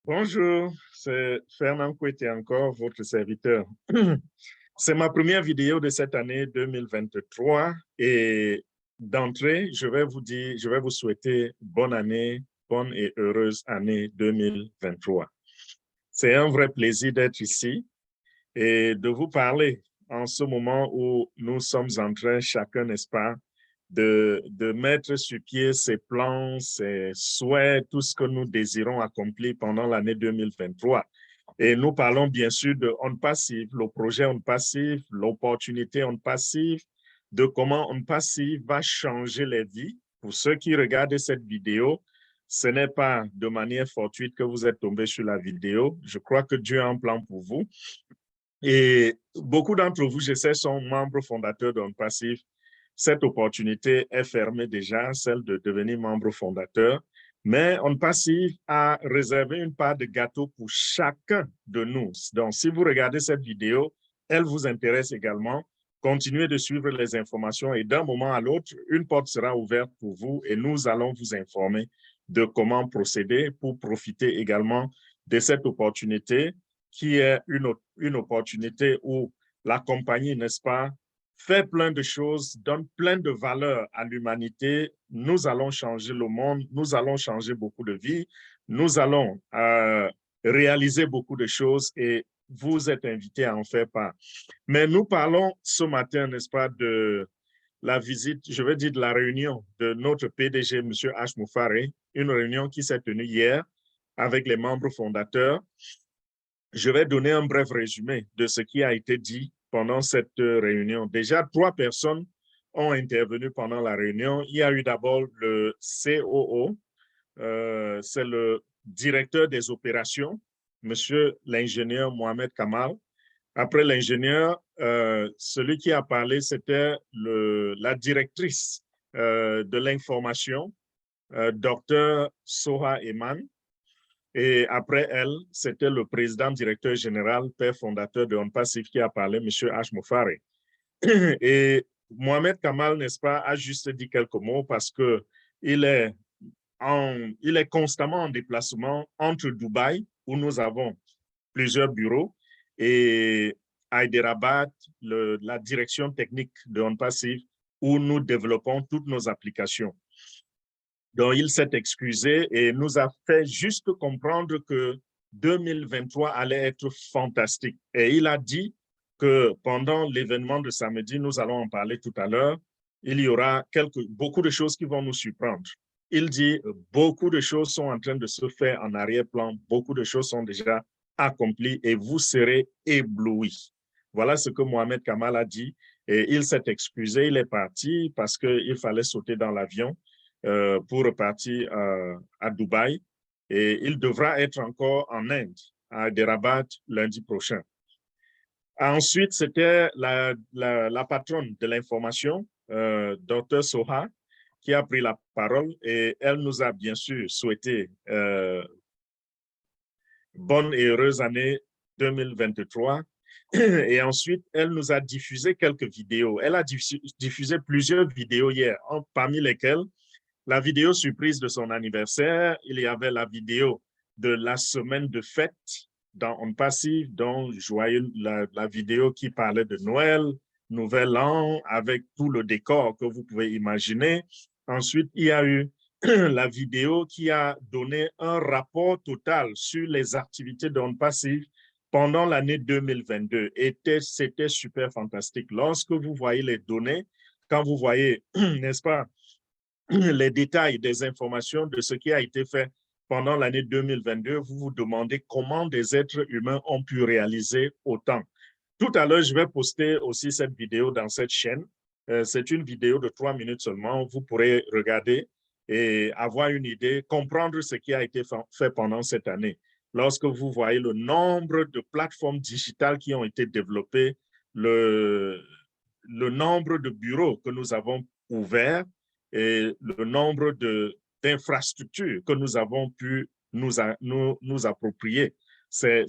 Bonjour, c'est Fernand Kouete encore, votre serviteur. C'est ma première vidéo de cette année 2023 et d'entrée, je vais vous souhaiter bonne année, bonne et heureuse année 2023. C'est un vrai plaisir d'être ici et de vous parler en ce moment où nous sommes en train, chacun, n'est-ce pas, de mettre sur pied ses plans, ses souhaits, tout ce que nous désirons accomplir pendant l'année 2023. Et nous parlons bien sûr de On Passive, le projet On Passive, l'opportunité On Passive, de comment On Passive va changer les vies. Pour ceux qui regardent cette vidéo, ce n'est pas de manière fortuite que vous êtes tombé sur la vidéo. Je crois que Dieu a un plan pour vous. Et beaucoup d'entre vous, je sais, sont membres fondateurs d'On Passive. Cette opportunité est fermée déjà, celle de devenir membre fondateur. Mais On Passive a réservé une part de gâteau pour chacun de nous. Donc, si vous regardez cette vidéo, elle vous intéresse également. Continuez de suivre les informations et d'un moment à l'autre, une porte sera ouverte pour vous et nous allons vous informer de comment procéder pour profiter également de cette opportunité qui est une opportunité où la compagnie, n'est-ce pas, fait plein de choses, donne plein de valeurs à l'humanité. Nous allons changer le monde, nous allons changer beaucoup de vies, nous allons réaliser beaucoup de choses et vous êtes invités à en faire part. Mais nous parlons ce matin, n'est-ce pas, de la visite, je vais dire de la réunion de notre PDG, M. H. Moufare, une réunion qui s'est tenue hier avec les membres fondateurs. Je vais donner un bref résumé de ce qui a été dit pendant cette réunion. Déjà, 3 personnes ont intervenu pendant la réunion. Il y a eu d'abord le COO, c'est le directeur des opérations, monsieur l'ingénieur Mohamed Kamal. Après l'ingénieur, celui qui a parlé, c'était la directrice de l'information, docteur Soha Eman. Et après elle, c'était le président directeur général, père fondateur de On Passive qui a parlé, M. H. Moufare. Et Mohamed Kamal, n'est-ce pas, a juste dit quelques mots parce qu'il est, il est constamment en déplacement entre Dubaï, où nous avons plusieurs bureaux, et Hyderabad, la direction technique de On Passive, où nous développons toutes nos applications. Donc, il s'est excusé et nous a fait juste comprendre que 2023 allait être fantastique. Et il a dit que pendant l'événement de samedi, nous allons en parler tout à l'heure, il y aura beaucoup de choses qui vont nous surprendre. Il dit beaucoup de choses sont en train de se faire en arrière-plan, beaucoup de choses sont déjà accomplies et vous serez éblouis. Voilà ce que Mohamed Kamal a dit. Et il s'est excusé, il est parti parce qu'il fallait sauter dans l'avion pour repartir à Dubaï. Et il devra être encore en Inde, à Hyderabad, lundi prochain. Ensuite, c'était la patronne de l'information, Dr. Soha, qui a pris la parole et elle nous a bien sûr souhaité bonne et heureuse année 2023. Et ensuite, elle nous a diffusé quelques vidéos. Elle a diffusé plusieurs vidéos hier, parmi lesquelles la vidéo surprise de son anniversaire, il y avait la vidéo de la semaine de fête dans On Passive, dont la vidéo qui parlait de Noël, Nouvel An, avec tout le décor que vous pouvez imaginer. Ensuite, il y a eu la vidéo qui a donné un rapport total sur les activités d'On Passive pendant l'année 2022. C'était super fantastique. Lorsque vous voyez les données, quand vous voyez, n'est-ce pas, les détails des informations de ce qui a été fait pendant l'année 2022, vous vous demandez comment des êtres humains ont pu réaliser autant. Tout à l'heure, je vais poster aussi cette vidéo dans cette chaîne. C'est une vidéo de 3 minutes seulement. Vous pourrez regarder et avoir une idée, comprendre ce qui a été fait pendant cette année. Lorsque vous voyez le nombre de plateformes digitales qui ont été développées, le nombre de bureaux que nous avons ouverts, et le nombre d'infrastructures que nous avons pu nous approprier. C'est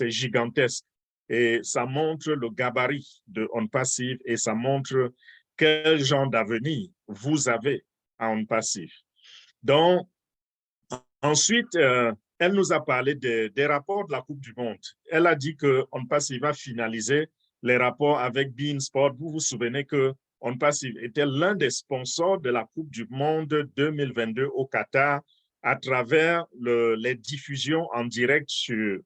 gigantesque. Et ça montre le gabarit de On Passive et ça montre quel genre d'avenir vous avez à On Passive. Donc, ensuite, elle nous a parlé des rapports de la Coupe du Monde. Elle a dit qu'on Passive va finaliser les rapports avec beIN Sport. Vous vous souvenez que On Passive était l'un des sponsors de la Coupe du Monde 2022 au Qatar à travers les diffusions en direct sur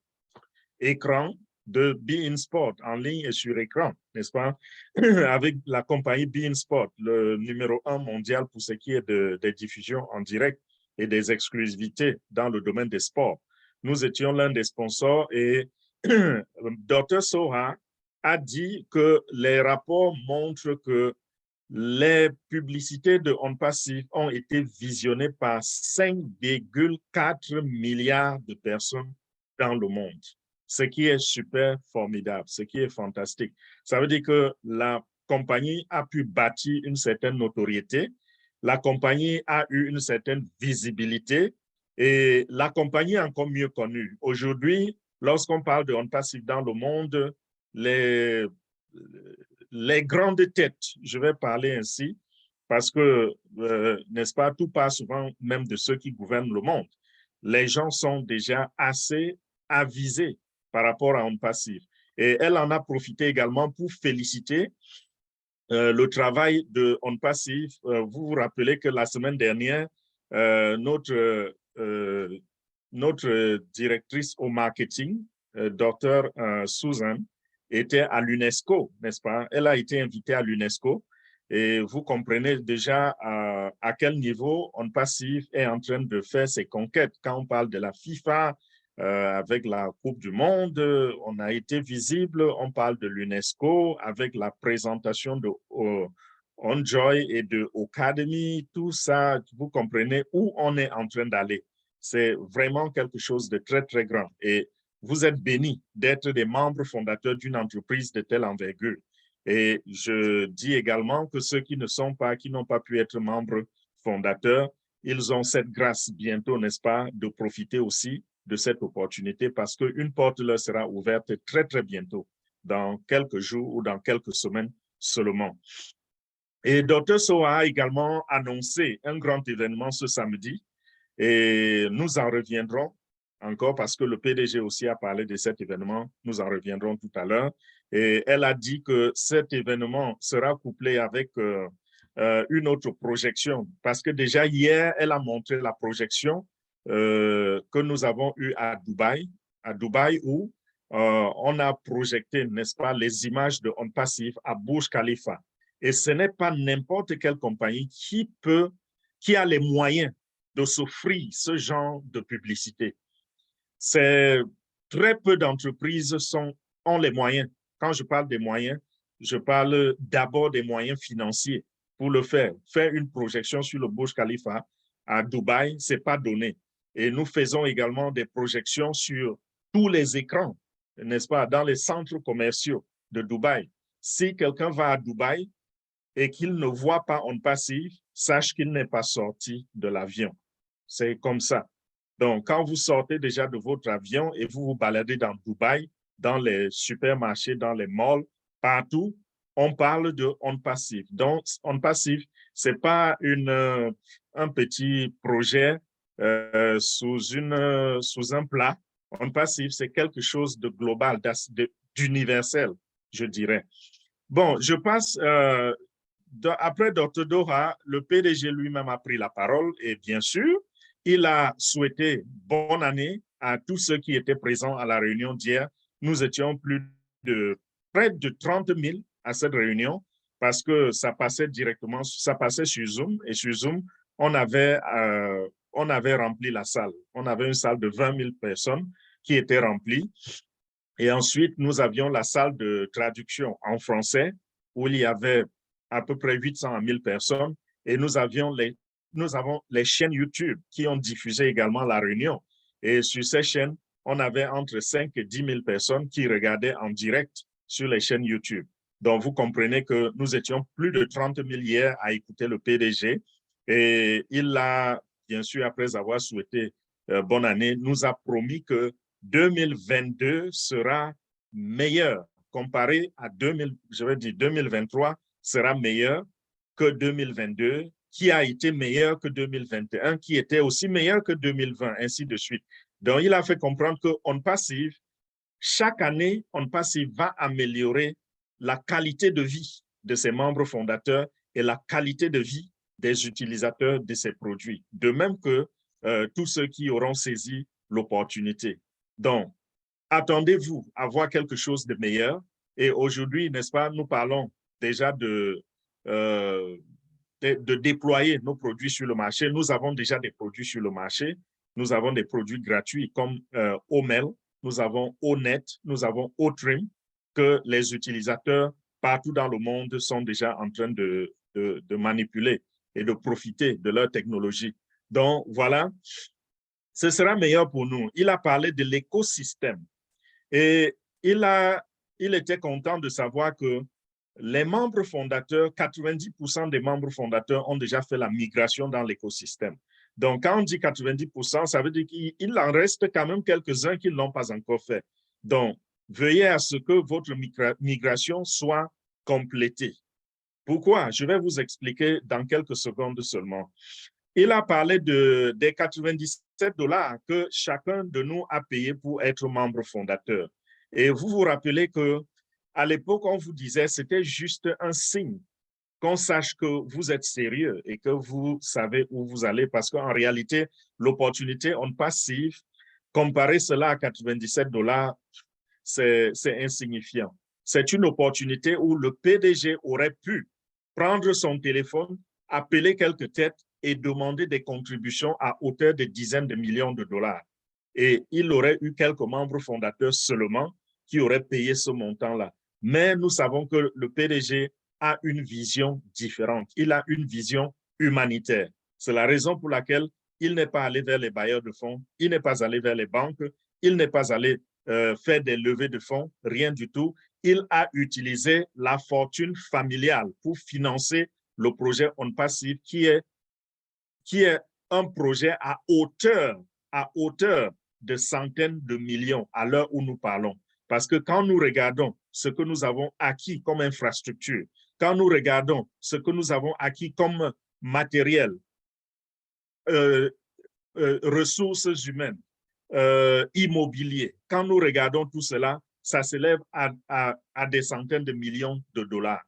écran de beIN Sport, en ligne et sur écran, n'est-ce pas? Avec la compagnie beIN Sport, le numéro 1 mondial pour ce qui est des diffusions en direct et des exclusivités dans le domaine des sports. Nous étions l'un des sponsors et Dr. Soha a dit que les rapports montrent que les publicités de On Passive ont été visionnées par 5,4 milliards de personnes dans le monde, ce qui est super formidable, ce qui est fantastique. Ça veut dire que la compagnie a pu bâtir une certaine notoriété, la compagnie a eu une certaine visibilité et la compagnie est encore mieux connue. Aujourd'hui, lorsqu'on parle de On Passive dans le monde, les grandes têtes, je vais parler ainsi, parce que, n'est-ce pas, tout part souvent même de ceux qui gouvernent le monde. Les gens sont déjà assez avisés par rapport à On Passive. Et elle en a profité également pour féliciter le travail de On Passive. Vous vous rappelez que la semaine dernière, notre directrice au marketing, Dr. Susan, était à l'UNESCO, n'est-ce pas? Elle a été invitée à l'UNESCO et vous comprenez déjà à quel niveau On Passive est en train de faire ses conquêtes. Quand on parle de la FIFA, avec la Coupe du Monde, on a été visible. On parle de l'UNESCO avec la présentation de OnJoy et de Academy. Tout ça, vous comprenez où on est en train d'aller. C'est vraiment quelque chose de très, très grand. Et vous êtes bénis d'être des membres fondateurs d'une entreprise de telle envergure. Et je dis également que ceux qui n'ont pas pu être membres fondateurs, ils ont cette grâce bientôt, n'est-ce pas, de profiter aussi de cette opportunité parce qu'une porte leur sera ouverte très, très bientôt, dans quelques jours ou dans quelques semaines seulement. Et Dr. Soha a également annoncé un grand événement ce samedi et nous en reviendrons encore parce que le PDG aussi a parlé de cet événement. Nous en reviendrons tout à l'heure. Et elle a dit que cet événement sera couplé avec une autre projection parce que déjà hier, elle a montré la projection que nous avons eue à Dubaï où on a projeté, n'est-ce pas, les images de On Passive à Burj Khalifa. Et ce n'est pas n'importe quelle compagnie qui a les moyens de s'offrir ce genre de publicité. C'est très peu d'entreprises ont les moyens. Quand je parle des moyens, je parle d'abord des moyens financiers pour le faire. Faire une projection sur le Burj Khalifa à Dubaï, ce n'est pas donné. Et nous faisons également des projections sur tous les écrans, n'est-ce pas, dans les centres commerciaux de Dubaï. Si quelqu'un va à Dubaï et qu'il ne voit pas On Passive, sache qu'il n'est pas sorti de l'avion. C'est comme ça. Donc, quand vous sortez déjà de votre avion et vous vous baladez dans Dubaï, dans les supermarchés, dans les malls, partout, on parle de On Passive. Donc, On Passive, ce n'est pas un petit projet sous un plat. On Passive, c'est quelque chose de global, d'universel, je dirais. Bon, je passe après Dr. Doha, le PDG lui-même a pris la parole et bien sûr, il a souhaité bonne année à tous ceux qui étaient présents à la réunion d'hier. Nous étions près de 30 000 à cette réunion parce que ça passait sur Zoom et sur Zoom, on avait rempli la salle. On avait une salle de 20 000 personnes qui était remplie. Et ensuite, nous avions la salle de traduction en français où il y avait à peu près 800 à 1000 personnes et nous avons les chaînes YouTube qui ont diffusé également la réunion. Et sur ces chaînes, on avait entre 5 et 10 000 personnes qui regardaient en direct sur les chaînes YouTube. Donc, vous comprenez que nous étions plus de 30 000 hier à écouter le PDG et il a, bien sûr, après avoir souhaité bonne année, nous a promis que 2022 sera meilleur comparé à 2023 sera meilleur que 2022, qui a été meilleur que 2021, qui était aussi meilleur que 2020, ainsi de suite. Donc, il a fait comprendre qu'On Passive, chaque année, On Passive va améliorer la qualité de vie de ses membres fondateurs et la qualité de vie des utilisateurs de ces produits, de même que tous ceux qui auront saisi l'opportunité. Donc, attendez-vous à voir quelque chose de meilleur. Et aujourd'hui, n'est-ce pas, nous parlons déjà de déployer nos produits sur le marché. Nous avons déjà des produits sur le marché. Nous avons des produits gratuits comme OMEL, nous avons ONET, nous avons OTRIM, que les utilisateurs partout dans le monde sont déjà en train de manipuler et de profiter de leur technologie. Donc, voilà, ce sera meilleur pour nous. Il a parlé de l'écosystème et il était content de savoir que les membres fondateurs, 90% des membres fondateurs ont déjà fait la migration dans l'écosystème. Donc, quand on dit 90%, ça veut dire qu'il en reste quand même quelques-uns qui ne l'ont pas encore fait. Donc, veuillez à ce que votre migration soit complétée. Pourquoi? Je vais vous expliquer dans quelques secondes seulement. Il a parlé des 97 $ que chacun de nous a payé pour être membre fondateur. Et vous vous rappelez qu'à l'époque, on vous disait que c'était juste un signe qu'on sache que vous êtes sérieux et que vous savez où vous allez, parce qu'en réalité, l'opportunité On Passive, comparer cela à 97 $, c'est insignifiant. C'est une opportunité où le PDG aurait pu prendre son téléphone, appeler quelques têtes et demander des contributions à hauteur de dizaines de millions de dollars. Et il aurait eu quelques membres fondateurs seulement qui auraient payé ce montant-là. Mais nous savons que le PDG a une vision différente. Il a une vision humanitaire. C'est la raison pour laquelle il n'est pas allé vers les bailleurs de fonds, il n'est pas allé vers les banques, il n'est pas allé faire des levées de fonds, rien du tout. Il a utilisé la fortune familiale pour financer le projet On Passive qui est un projet à hauteur de centaines de millions à l'heure où nous parlons. Parce que quand nous regardons ce que nous avons acquis comme infrastructure, quand nous regardons ce que nous avons acquis comme matériel, ressources humaines, immobilier, quand nous regardons tout cela, ça s'élève à des centaines de millions de dollars.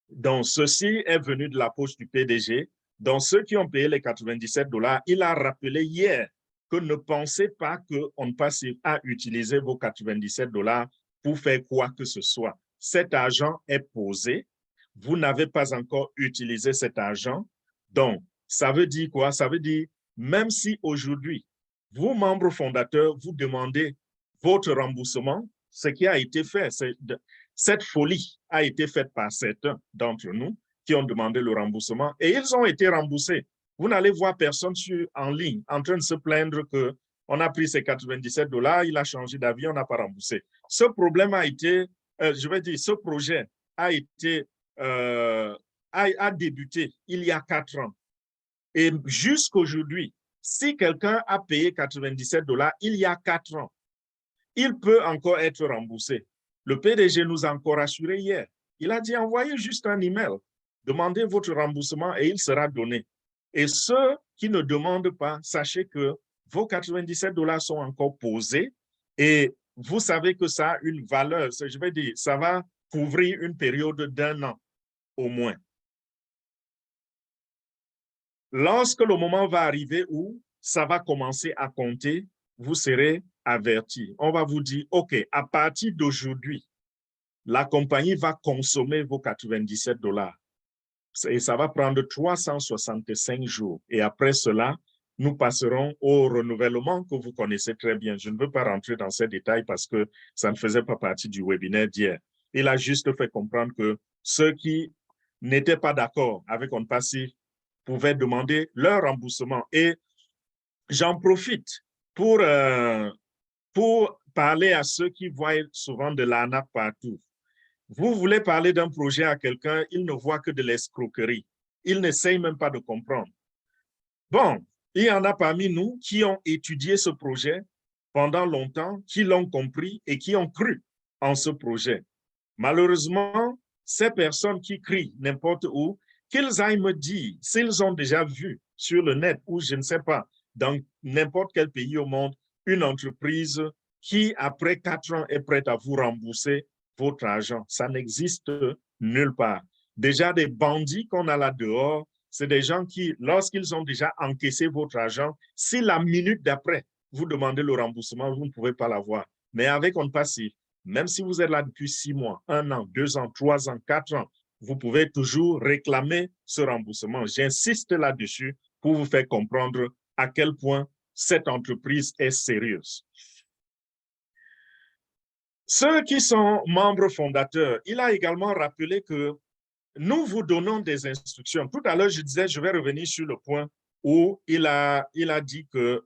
Donc, ceci est venu de la poche du PDG. Donc, ceux qui ont payé les 97 $, il a rappelé hier que ne pensez pas qu'on passe à utiliser vos 97 $ pour faire quoi que ce soit. Cet argent est posé. Vous n'avez pas encore utilisé cet argent. Donc, ça veut dire quoi? Ça veut dire, même si aujourd'hui, vous, membres fondateurs, vous demandez votre remboursement, ce qui a été fait, cette folie a été faite par certains d'entre nous qui ont demandé le remboursement et ils ont été remboursés. Vous n'allez voir personne en ligne en train de se plaindre qu'on a pris ces 97 $, il a changé d'avis, on n'a pas remboursé. Ce problème a été, ce projet a été, a débuté il y a 4 ans. Et jusqu'aujourd'hui, si quelqu'un a payé 97 $ il y a 4 ans, il peut encore être remboursé. Le PDG nous a encore assuré hier. Il a dit, envoyez juste un email, demandez votre remboursement et il sera donné. Et ceux qui ne demandent pas, sachez que vos 97 $ sont encore posés et vous savez que ça a une valeur, je vais dire, ça va couvrir une période d'1 an au moins. Lorsque le moment va arriver où ça va commencer à compter, vous serez averti. On va vous dire, OK, à partir d'aujourd'hui, la compagnie va consommer vos 97 $. Et ça va prendre 365 jours. Et après cela, nous passerons au renouvellement que vous connaissez très bien. Je ne veux pas rentrer dans ces détails parce que ça ne faisait pas partie du webinaire d'hier. Il a juste fait comprendre que ceux qui n'étaient pas d'accord avec On Passive pouvaient demander leur remboursement. Et j'en profite pour parler à ceux qui voient souvent de l'arnaque partout. Vous voulez parler d'un projet à quelqu'un, il ne voit que de l'escroquerie. Il n'essaye même pas de comprendre. Bon, il y en a parmi nous qui ont étudié ce projet pendant longtemps, qui l'ont compris et qui ont cru en ce projet. Malheureusement, ces personnes qui crient n'importe où, qu'ils aillent me dire s'ils ont déjà vu sur le net ou je ne sais pas, dans n'importe quel pays au monde une entreprise qui, après 4 ans, est prête à vous rembourser votre argent. Ça n'existe nulle part. Déjà, des bandits qu'on a là dehors, c'est des gens qui, lorsqu'ils ont déjà encaissé votre argent, si la minute d'après, vous demandez le remboursement, vous ne pouvez pas l'avoir. Mais avec On Passif, même si vous êtes là depuis 6 mois, 1 an, 2 ans, 3 ans, 4 ans, vous pouvez toujours réclamer ce remboursement. J'insiste là-dessus pour vous faire comprendre à quel point cette entreprise est sérieuse. Ceux qui sont membres fondateurs, il a également rappelé que nous vous donnons des instructions. Tout à l'heure, je disais, je vais revenir sur le point où il a dit que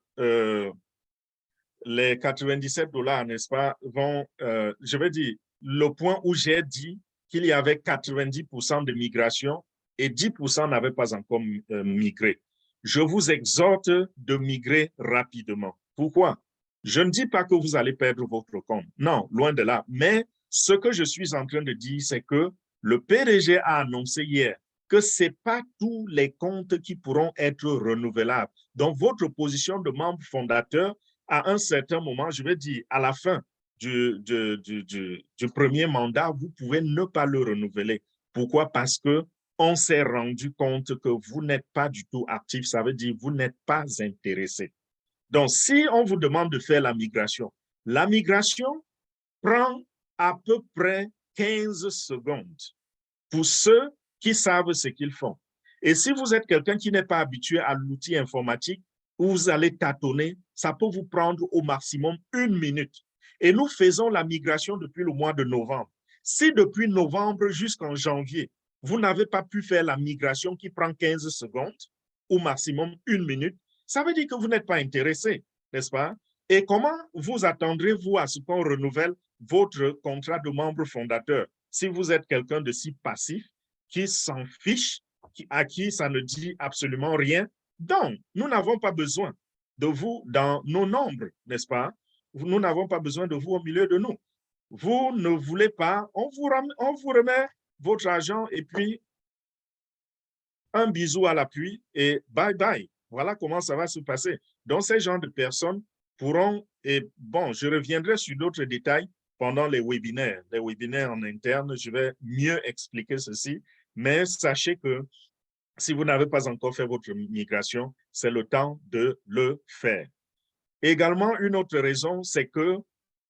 les 97 $, n'est-ce pas, vont, je vais dire, le point où j'ai dit qu'il y avait 90% de migration et 10% n'avaient pas encore migré. Je vous exhorte de migrer rapidement. Pourquoi? Je ne dis pas que vous allez perdre votre compte. Non, loin de là. Mais ce que je suis en train de dire, c'est que le PDG a annoncé hier que ce n'est pas tous les comptes qui pourront être renouvelables. Donc, votre position de membre fondateur, à un certain moment, je vais dire, à la fin du premier mandat, vous pouvez ne pas le renouveler. Pourquoi? Parce qu'on s'est rendu compte que vous n'êtes pas du tout actif. Ça veut dire que vous n'êtes pas intéressé. Donc, si on vous demande de faire la migration prend à peu près 15 secondes pour ceux qui savent ce qu'ils font. Et si vous êtes quelqu'un qui n'est pas habitué à l'outil informatique, où vous allez tâtonner, ça peut vous prendre au maximum 1 minute. Et nous faisons la migration depuis le mois de novembre. Si depuis novembre jusqu'en janvier, vous n'avez pas pu faire la migration qui prend 15 secondes, au maximum 1 minute, ça veut dire que vous n'êtes pas intéressé, n'est-ce pas? Et comment vous attendrez-vous à ce qu'on renouvelle votre contrat de membre fondateur si vous êtes quelqu'un de si passif, qui s'en fiche, à qui ça ne dit absolument rien? Donc, nous n'avons pas besoin de vous dans nos nombres, n'est-ce pas? Nous n'avons pas besoin de vous au milieu de nous. Vous ne voulez pas, on vous remet votre argent et puis un bisou à l'appui et bye bye. Voilà comment ça va se passer. Donc, ces gens de personnes pourront, et bon, je reviendrai sur d'autres détails pendant les webinaires en interne, je vais mieux expliquer ceci, mais sachez que si vous n'avez pas encore fait votre migration, c'est le temps de le faire. Également, une autre raison, c'est que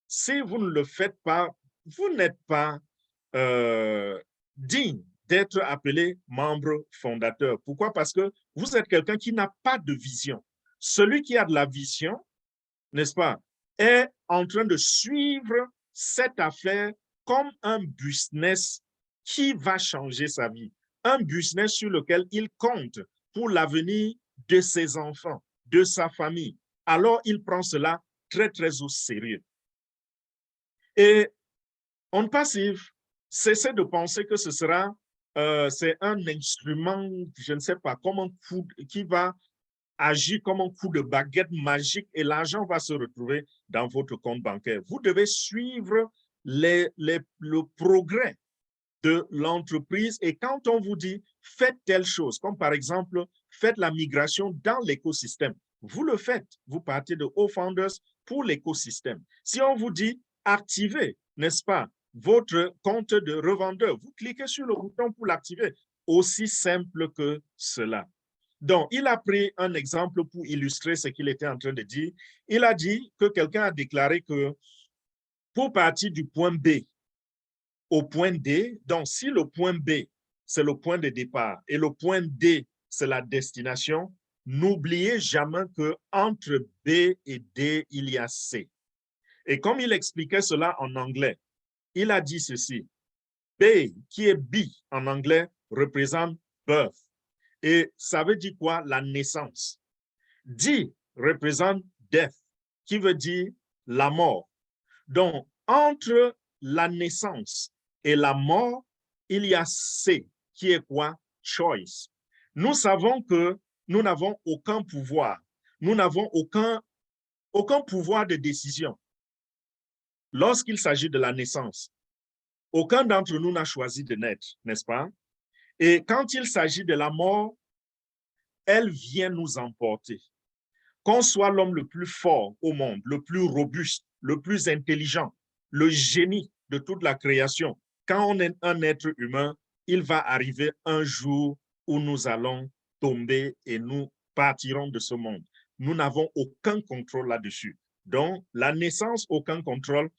si vous ne le faites pas, vous n'êtes pas digne d'être appelé membre fondateur. Pourquoi? Parce que vous êtes quelqu'un qui n'a pas de vision. Celui qui a de la vision, n'est-ce pas, est en train de suivre cette affaire comme un business qui va changer sa vie. Un business sur lequel il compte pour l'avenir de ses enfants, de sa famille. Alors, il prend cela très, très au sérieux. Et On Passif, cessez de penser que ce sera, c'est un instrument, je ne sais pas, comme un coup, qui va agir comme un coup de baguette magique et l'argent va se retrouver dans votre compte bancaire. Vous devez suivre le progrès de l'entreprise et quand on vous dit faites telle chose, comme par exemple faites la migration dans l'écosystème, vous le faites, vous partez de Founders pour l'écosystème. Si on vous dit activez, n'est-ce pas, votre compte de revendeur, vous cliquez sur le bouton pour l'activer, aussi simple que cela. Donc, il a pris un exemple pour illustrer ce qu'il était en train de dire. Il a dit que quelqu'un a déclaré que pour partir du point B au point D, donc si le point B, c'est le point de départ et le point D, c'est la destination, n'oubliez jamais qu'entre B et D, il y a C. Et comme il expliquait cela en anglais, il a dit ceci. B, qui est B en anglais, représente birth. Et ça veut dire quoi? La naissance. D représente death, qui veut dire la mort. Donc, entre la naissance et la mort, il y a C, qui est quoi? Choice. Nous savons que nous n'avons aucun pouvoir. Nous n'avons aucun pouvoir de décision. Lorsqu'il s'agit de la naissance, aucun d'entre nous n'a choisi de naître, n'est-ce pas? Et quand il s'agit de la mort, elle vient nous emporter. Qu'on soit l'homme le plus fort au monde, le plus robuste, le plus intelligent, le génie de toute la création, quand on est un être humain, il va arriver un jour où nous allons tomber et nous partirons de ce monde. Nous n'avons aucun contrôle là-dessus. Donc, la naissance, aucun contrôle.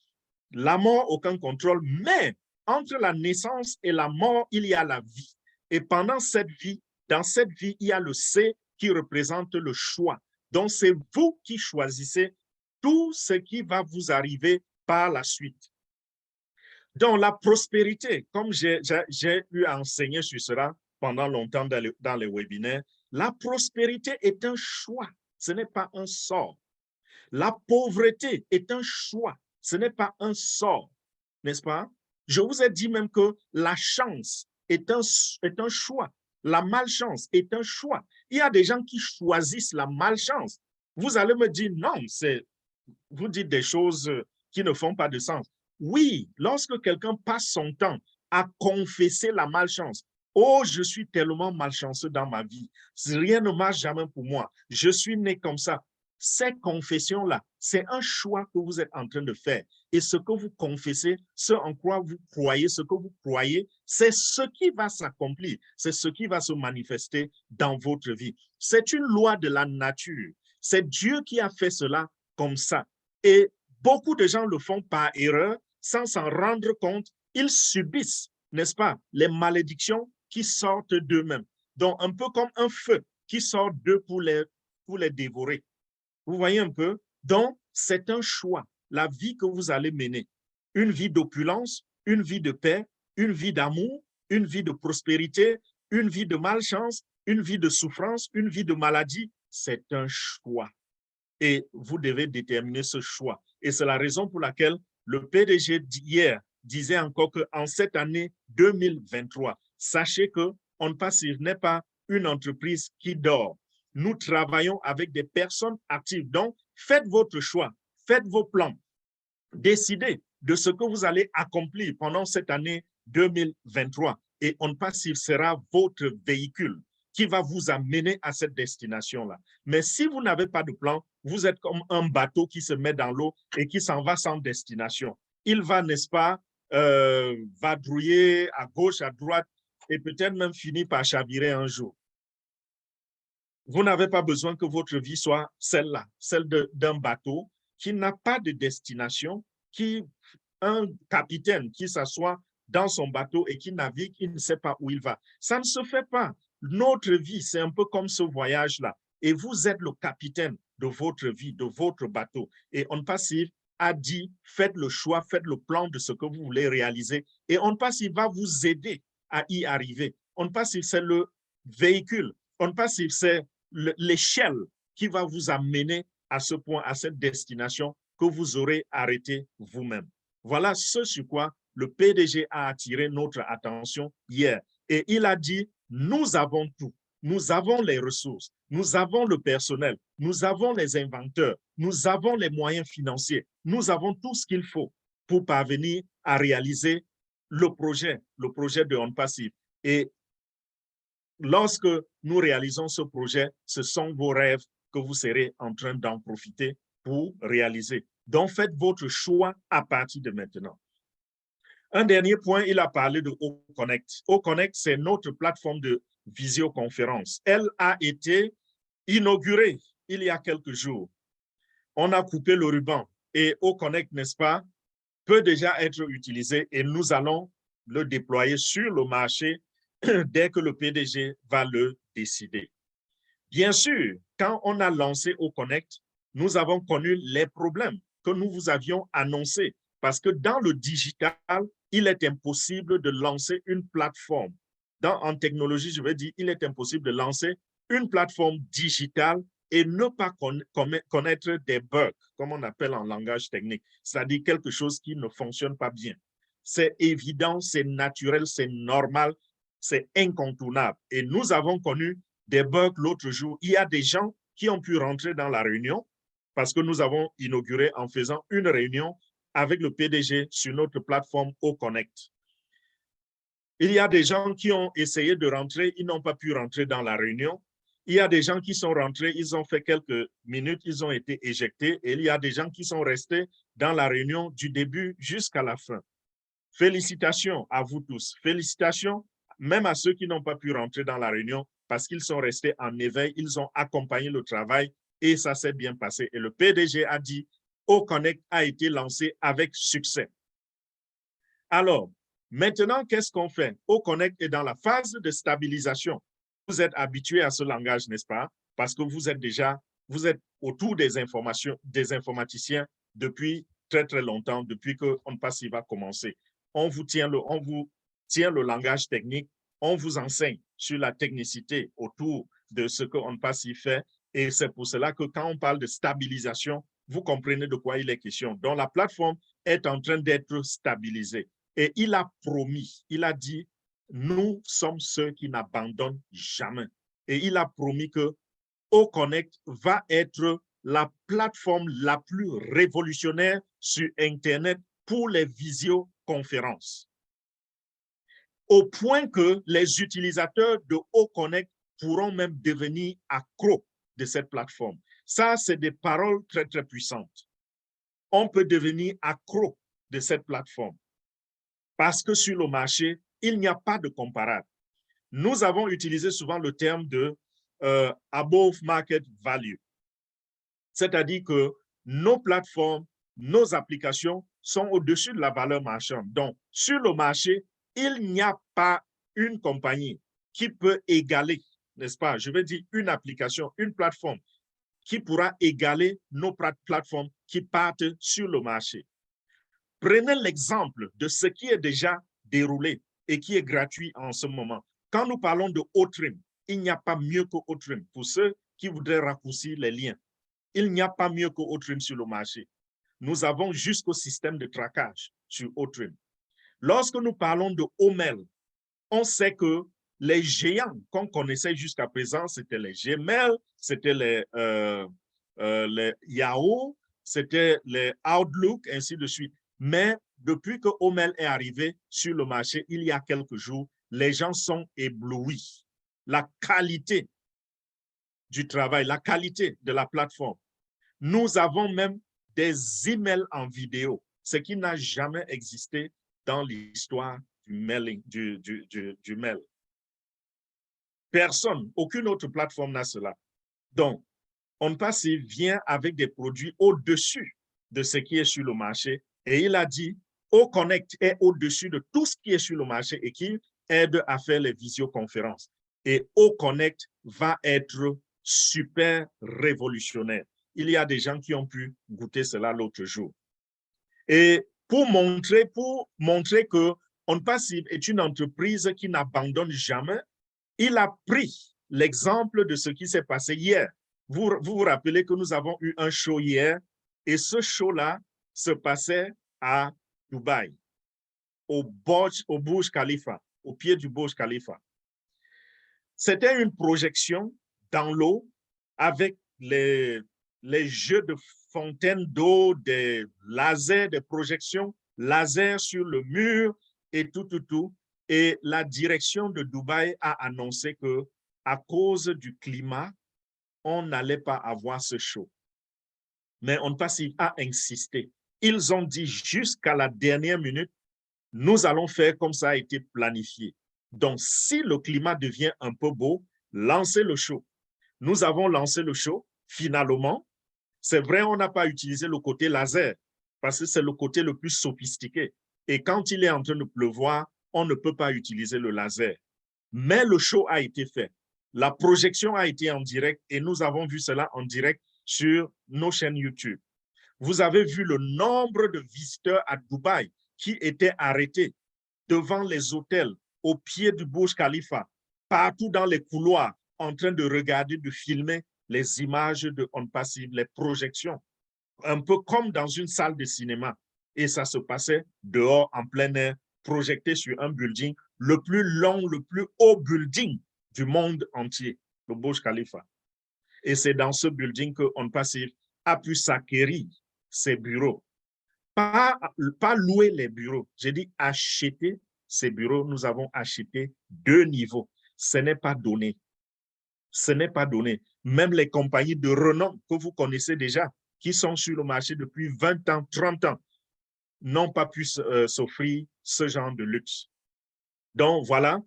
La mort, aucun contrôle. Mais entre la naissance et la mort, il y a la vie. Et pendant cette vie, dans cette vie, il y a le C qui représente le choix. Donc, c'est vous qui choisissez tout ce qui va vous arriver par la suite. Donc, la prospérité, comme j'ai eu à enseigner sur cela pendant longtemps dans les webinaires, la prospérité est un choix, ce n'est pas un sort. La pauvreté est un choix, ce n'est pas un sort, n'est-ce pas? Je vous ai dit même que la chance est un choix. La malchance est un choix. Il y a des gens qui choisissent la malchance. Vous allez me dire, non, vous dites des choses qui ne font pas de sens. Oui, lorsque quelqu'un passe son temps à confesser la malchance, oh, je suis tellement malchanceux dans ma vie, rien ne marche jamais pour moi, je suis né comme ça. Ces confessions-là, c'est un choix que vous êtes en train de faire. Et ce que vous confessez, ce en quoi vous croyez, ce que vous croyez, c'est ce qui va s'accomplir, c'est ce qui va se manifester dans votre vie. C'est une loi de la nature. C'est Dieu qui a fait cela comme ça. Et beaucoup de gens le font par erreur, sans s'en rendre compte. Ils subissent, n'est-ce pas, les malédictions qui sortent d'eux-mêmes. Donc, un peu comme un feu qui sort d'eux pour les dévorer. Vous voyez un peu? Donc, c'est un choix, la vie que vous allez mener. Une vie d'opulence, une vie de paix, une vie d'amour, une vie de prospérité, une vie de malchance, une vie de souffrance, une vie de maladie. C'est un choix. Et vous devez déterminer ce choix. Et c'est la raison pour laquelle le PDG d'hier disait encore qu'en cette année 2023, sachez que OnPassive n'est pas une entreprise qui dort. Nous travaillons avec des personnes actives. Donc, faites votre choix, faites vos plans, décidez de ce que vous allez accomplir pendant cette année 2023. Et OnPassive sera votre véhicule qui va vous amener à cette destination-là. Mais si vous n'avez pas de plan, vous êtes comme un bateau qui se met dans l'eau et qui s'en va sans destination. Il va, n'est-ce pas, vadrouiller à gauche, à droite et peut-être même finir par chavirer un jour. Vous n'avez pas besoin que votre vie soit celle-là, celle d'un bateau qui n'a pas de destination, un capitaine qui s'assoit dans son bateau et qui navigue, il ne sait pas où il va. Ça ne se fait pas. Notre vie, c'est un peu comme ce voyage-là. Et vous êtes le capitaine de votre vie, de votre bateau. Et OnPassive a dit, faites le choix, faites le plan de ce que vous voulez réaliser. Et OnPassive va vous aider à y arriver. OnPassive, c'est le véhicule. OnPassive, c'est l'échelle qui va vous amener à ce point, à cette destination que vous aurez arrêté vous-même. Voilà ce sur quoi le PDG a attiré notre attention hier. Et il a dit, nous avons tout. Nous avons les ressources, nous avons le personnel, nous avons les inventeurs, nous avons les moyens financiers, nous avons tout ce qu'il faut pour parvenir à réaliser le projet de OnPassive. Et lorsque nous réalisons ce projet, ce sont vos rêves que vous serez en train d'en profiter pour réaliser. Donc, faites votre choix à partir de maintenant. Un dernier point, il a parlé de OConnect. OConnect, c'est notre plateforme de visioconférence. Elle a été inaugurée il y a quelques jours. On a coupé le ruban et OConnect, n'est-ce pas, peut déjà être utilisé et nous allons le déployer sur le marché dès que le PDG va le décider. Bien sûr, quand on a lancé OConnect, nous avons connu les problèmes que nous vous avions annoncés parce que dans le digital, il est impossible de lancer une plateforme. En technologie, je veux dire, il est impossible de lancer une plateforme digitale et ne pas connaître des bugs, comme on appelle en langage technique, c'est-à-dire quelque chose qui ne fonctionne pas bien. C'est évident, c'est naturel, c'est normal, c'est incontournable. Et nous avons connu des bugs l'autre jour. Il y a des gens qui ont pu rentrer dans la réunion parce que nous avons inauguré en faisant une réunion avec le PDG sur notre plateforme OConnect. Il y a des gens qui ont essayé de rentrer, ils n'ont pas pu rentrer dans la réunion Il y a des gens qui sont rentrés, ils ont fait quelques minutes, ils ont été éjectés, et il y a des gens qui sont restés dans la réunion du début jusqu'à la fin. Félicitations à vous tous. Félicitations même à ceux qui n'ont pas pu rentrer dans la réunion parce qu'ils sont restés en éveil, ils ont accompagné le travail et ça s'est bien passé. Et le PDG a dit, Oconnect a été lancé avec succès. Alors, maintenant, qu'est-ce qu'on fait? Oconnect est dans la phase de stabilisation. Vous êtes habitués à ce langage, n'est-ce pas? Parce que vous êtes autour des informations, des informaticiens depuis très, très longtemps, depuis que OnPassive a commencé. On vous tient le langage technique, on vous enseigne sur la technicité autour de ce que OnPassive fait. Et c'est pour cela que quand on parle de stabilisation, vous comprenez de quoi il est question. Donc, la plateforme est en train d'être stabilisée. Et il a promis, il a dit, nous sommes ceux qui n'abandonnent jamais. Et il a promis que Oconnect va être la plateforme la plus révolutionnaire sur Internet pour les visioconférences. Au point que les utilisateurs de Oconnect pourront même devenir accros de cette plateforme. Ça, c'est des paroles très, très puissantes. On peut devenir accro de cette plateforme parce que sur le marché, il n'y a pas de comparable. Nous avons utilisé souvent le terme de above market value. C'est-à-dire que nos plateformes, nos applications sont au-dessus de la valeur marchande. Donc, sur le marché, il n'y a pas une compagnie qui peut égaler, n'est-ce pas? Je veux dire une application, une plateforme qui pourra égaler nos plateformes qui partent sur le marché. Prenez l'exemple de ce qui est déjà déroulé et qui est gratuit en ce moment. Quand nous parlons de Otrim, il n'y a pas mieux que Otrim. Pour ceux qui voudraient raccourcir les liens, il n'y a pas mieux que Otrim sur le marché. Nous avons jusqu'au système de traquage sur Otrim. Lorsque nous parlons de Omel, on sait que les géants qu'on connaissait jusqu'à présent, c'était les Gmail, c'était les Yahoo, c'était les Outlook, ainsi de suite. Mais depuis que Omel est arrivé sur le marché, il y a quelques jours, les gens sont éblouis. La qualité du travail, la qualité de la plateforme. Nous avons même des emails en vidéo, ce qui n'a jamais existé dans l'histoire du mailing, du mail. Personne, aucune autre plateforme n'a cela. Donc, OnPassive vient avec des produits au-dessus de ce qui est sur le marché. Et il a dit, Oconnect est au-dessus de tout ce qui est sur le marché et qui aide à faire les visioconférences. Et Oconnect va être super révolutionnaire. Il y a des gens qui ont pu goûter cela l'autre jour. Et pour montrer que OnPassive est une entreprise qui n'abandonne jamais, il a pris l'exemple de ce qui s'est passé hier. Vous vous rappelez que nous avons eu un show hier et ce show-là se passait à Dubaï, au Burj Khalifa, au pied du Burj Khalifa. C'était une projection dans l'eau avec les jeux de fontaines d'eau, des lasers, des projections laser sur le mur et tout. Et la direction de Dubaï a annoncé que à cause du climat, on n'allait pas avoir ce show. Mais OnPassive a insisté. Ils ont dit jusqu'à la dernière minute, nous allons faire comme ça a été planifié. Donc, si le climat devient un peu beau, lancez le show. Nous avons lancé le show, finalement. C'est vrai, on n'a pas utilisé le côté laser, parce que c'est le côté le plus sophistiqué. Et quand il est en train de pleuvoir, on ne peut pas utiliser le laser. Mais le show a été fait. La projection a été en direct et nous avons vu cela en direct sur nos chaînes YouTube. Vous avez vu le nombre de visiteurs à Dubaï qui étaient arrêtés devant les hôtels, au pied du Burj Khalifa, partout dans les couloirs, en train de regarder, de filmer les images de OnPassive, les projections, un peu comme dans une salle de cinéma. Et ça se passait dehors, en plein air, projeté sur un building, le plus long, le plus haut building du monde entier, le Burj Khalifa. Et c'est dans ce building que OnPassive a pu s'acquérir ses bureaux. Pas louer les bureaux, j'ai dit acheter ces bureaux. Nous avons acheté 2 niveaux. Ce n'est pas donné. Ce n'est pas donné. Même les compagnies de renom que vous connaissez déjà, qui sont sur le marché depuis 20 ans, 30 ans, n'ont pas pu s'offrir ce genre de luxe. Donc, voilà.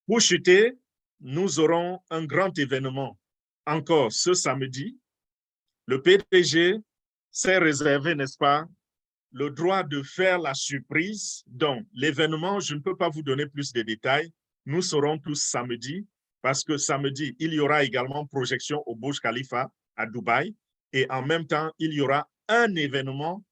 Pour chuter, nous aurons un grand événement encore ce samedi. Le PDG s'est réservé, n'est-ce pas, le droit de faire la surprise. Donc, l'événement, je ne peux pas vous donner plus de détails. Nous serons tous samedi, parce que samedi, il y aura également projection au Burj Khalifa à Dubaï. Et en même temps, il y aura un événement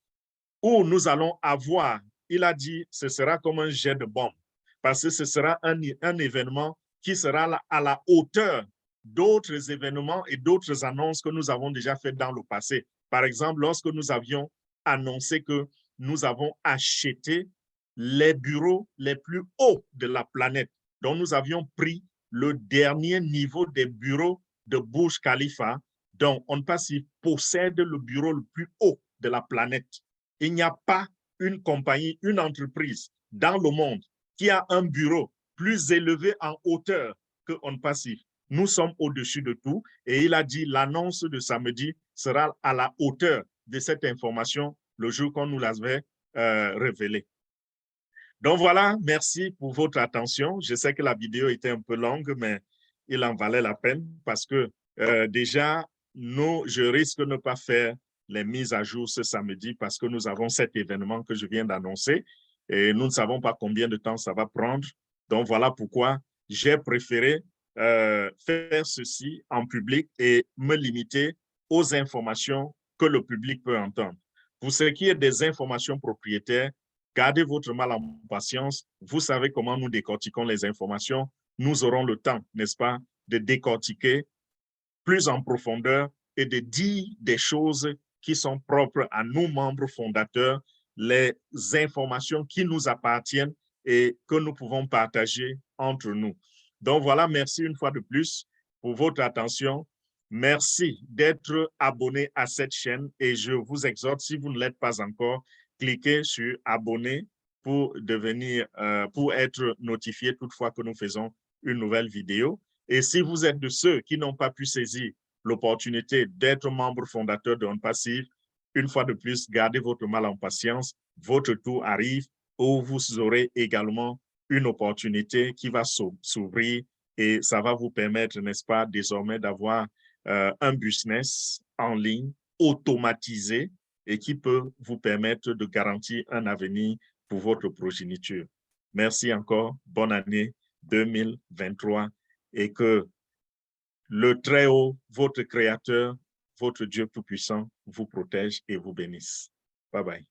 où nous allons avoir, il a dit, ce sera comme un jet de bombe, parce que ce sera un événement qui sera à la hauteur d'autres événements et d'autres annonces que nous avons déjà faites dans le passé. Par exemple, lorsque nous avions annoncé que nous avons acheté les bureaux les plus hauts de la planète, dont nous avions pris le dernier niveau des bureaux de Burj Khalifa, dont On Passif possède le bureau le plus haut de la planète. Il n'y a pas une compagnie, une entreprise dans le monde qui a un bureau plus élevé en hauteur que On Passif. Nous sommes au-dessus de tout et il a dit l'annonce de samedi sera à la hauteur de cette information le jour qu'on nous l'avait révélée. Donc voilà, merci pour votre attention. Je sais que la vidéo était un peu longue, mais il en valait la peine parce que déjà, je risque de ne pas faire les mises à jour ce samedi parce que nous avons cet événement que je viens d'annoncer et nous ne savons pas combien de temps ça va prendre. Donc voilà pourquoi j'ai préféré faire ceci en public et me limiter aux informations que le public peut entendre. Pour ce qui est des informations propriétaires, gardez votre mal en patience. Vous savez comment nous décortiquons les informations. Nous aurons le temps, n'est-ce pas, de décortiquer plus en profondeur et de dire des choses qui sont propres à nous, membres fondateurs, les informations qui nous appartiennent et que nous pouvons partager entre nous. Donc voilà, merci une fois de plus pour votre attention. Merci d'être abonné à cette chaîne et je vous exhorte, si vous ne l'êtes pas encore, cliquez sur abonner pour pour être notifié toutefois que nous faisons une nouvelle vidéo. Et si vous êtes de ceux qui n'ont pas pu saisir l'opportunité d'être membre fondateur de On Passif, une fois de plus, gardez votre mal en patience. Votre tour arrive où vous aurez également une opportunité qui va s'ouvrir et ça va vous permettre, n'est-ce pas, désormais d'avoir un business en ligne automatisé et qui peut vous permettre de garantir un avenir pour votre progéniture. Merci encore. Bonne année 2023 et que le Très-Haut, votre Créateur, votre Dieu Tout-Puissant, vous protège et vous bénisse. Bye bye.